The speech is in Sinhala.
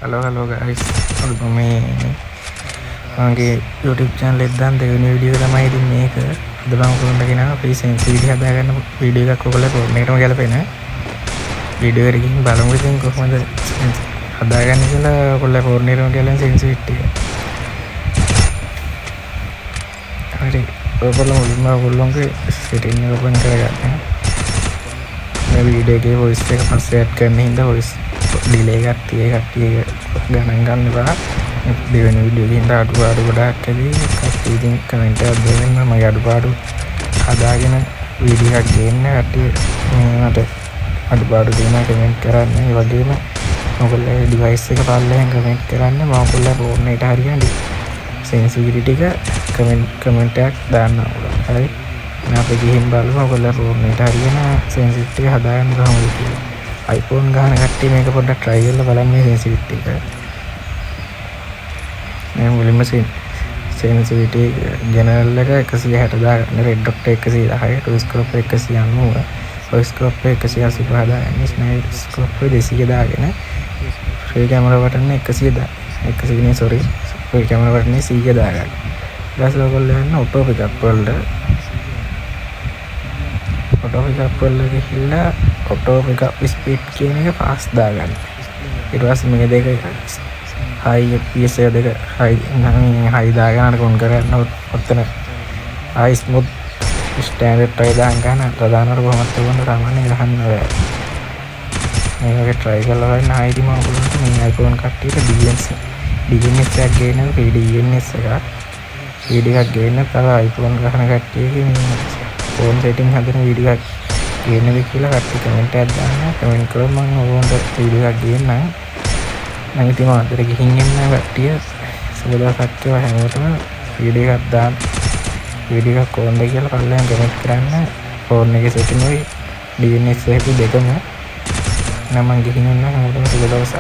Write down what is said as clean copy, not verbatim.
Halo guys, aku මගේ YouTube channel එක දාන්න දෙවෙනි වීඩියෝ එක තමයි ඉතින් මේක. අද මම ඔයගොල්ලන්ට කියනවා free sense වීඩියෝ හදාගන්න වීඩියෝ එකක් ඔයගොල්ලෝ ෆෝන් එකටම ගලපෙන. වීඩියෝ එකට ගිහින් බලමු ඉතින් කොහොමද හදාගන්නේ කියලා ඔයගොල්ලෝ ෆෝන් එකටම ගලන sensitivity එක. හරි. ඔයගොල්ලෝ මුලින්ම ඔයගොල්ලෝගේ setting එක open කරගන්න. මේ වීඩියෝ එකේ voice එක පස්සේ add කරන්න හින්දා voice delay එකක් තියෙක ගණන් ගන්න එපා. දෙවෙනි වීඩියෝ එකෙන් අඩුපාඩු ගොඩක් ඇති. කට්ටිය ඉතින් කමෙන්ට් එකක් දෙන්න මගේ අඩුපාඩු හදාගෙන වීඩියෝ එකක් ගේන්න කට්ටිය මට අඩුපාඩු දෙනවා කමෙන්ට් කරන්න. ඒ වගේම ඔයගොල්ලෝ ඩිවයිස් එක පල්ලෙන් කමෙන්ට් කරන්න. මම ඔයගොල්ලෝ ෆෝන් එකට හරියට sensitivity එක කමෙන්ට් එකක් දාන්න ඕන. හරි. මම අපි ගිහින් බලමු ඔයගොල්ලෝ ෆෝන් එකට හරියට sensitivity එක හදාගන්න කොහොමද කියලා. iPhone ගන්න කට්ටිය මේක පොඩ්ඩක් try කරලා බලන්න මේ sensitivity එක. මේ මුලින්ම sensitivity general එක 160 දාගන්න. red dot 110 tool scope 190 voice scope 180 හදාගන්න. snap scope 200 දාගෙන free camera button 100 sorry free camera button 100 දාගන්න. ඊට පස්සේ ඔයගොල්ලෝ යන්න auto pickup වලට auto pickup වලට ගිහිල්ලා auto pickup speed කියන එක fast දාගන්න. ඊට පස්සේ මේ දෙක high fps දෙක high දාගෙන අර කොන් කරන්න ඔතන high smooth standard try දාන් ගන්න ප්‍රධානතර කොහොමද කරන්නේ සාමාන්‍ය ගහන්න බෑ. මේක වගේ try කරලා බලන්න. ආයෙත් මම ඔයගොල්ලන්ට මේ iPhone කට්ටියට DNS එකක් ගේන්න DNS එකක් වීඩියෝ එකක් ගේන්න තව iPhone ගහන කට්ටියගේ මේ phone setting හදන වීඩියෝ එකක් ගේන්නද කියලා කට්ටිය කමෙන්ට් එකක් දාන්න. කමෙන්ට් කරොත් මම ඔයගොල්ලන්ට වීඩියෝ එකක් ගේන්නම්. මම ඉතින් අතර ගිහින් එන්න කට්ටිය සුබදවසක් කියලා හැමෝටම වීඩියෝ එකක් දාන්න. වීඩියෝ එකක් කොහොමද කියලා පල්ලෙන් කමෙන්ට් කරන්න. ෆෝන් එකේ setting ඔය DNS එක දෙකම නම් මම ගිහින් එන්න හැමෝටම සුබදවසක්.